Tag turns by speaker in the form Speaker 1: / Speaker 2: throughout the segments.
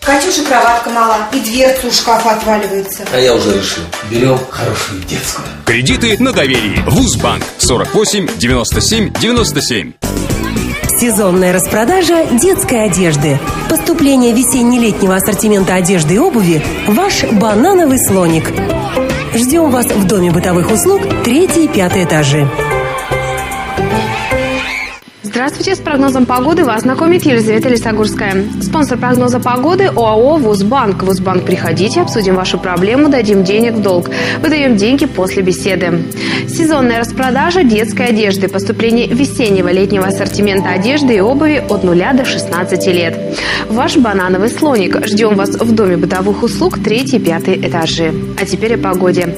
Speaker 1: Катюше кроватка мала, и дверца у шкафа отваливается.
Speaker 2: А я уже решил. Берем хорошую детскую.
Speaker 3: Кредиты на доверии. Вузбанк. 48 97 97.
Speaker 4: Сезонная распродажа детской одежды. Поступление весенне-летнего ассортимента одежды и обуви – ваш банановый слоник. Ждем вас в Доме бытовых услуг, 3 и 5 этажи.
Speaker 5: Здравствуйте, с прогнозом погоды вас знакомит Елизавета Лисогорская. Спонсор прогноза погоды – ОАО «Вузбанк». «Вузбанк», приходите, обсудим вашу проблему, дадим денег в долг. Выдаем деньги после беседы. Сезонная распродажа детской одежды. Поступление весеннего летнего ассортимента одежды и обуви от 0 до 16 лет. Ваш банановый слоник. Ждем вас в Доме бытовых услуг, 3 и 5 этажи. А теперь о погоде.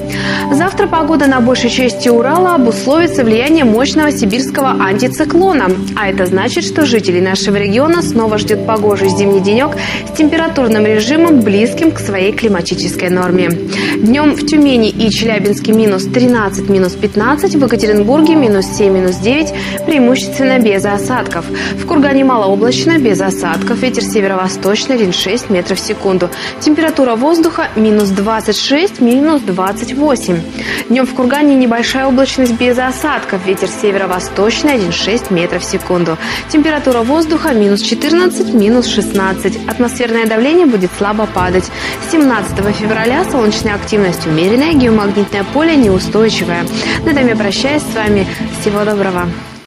Speaker 5: Завтра погода на большей части Урала обусловится влиянием мощного сибирского антициклона. А это значит, что жителей нашего региона снова ждет погожий зимний денек с температурным режимом, близким к своей климатической норме. Днем в Тюмени и Челябинске минус 13, минус 15, в Екатеринбурге минус 7, минус 9, преимущественно без осадков. В Кургане малооблачно, без осадков, ветер северо-восточный, 1,6 метров в секунду. Температура воздуха минус 26, минус 28. Днем в Кургане небольшая облачность без осадков, ветер северо-восточный, 1,6 метров в секунду. Температура воздуха минус 14, минус 16. Атмосферное давление будет слабо падать. 17 февраля солнечная активность умеренная, геомагнитное поле неустойчивое. На этом я прощаюсь с вами. Всего доброго.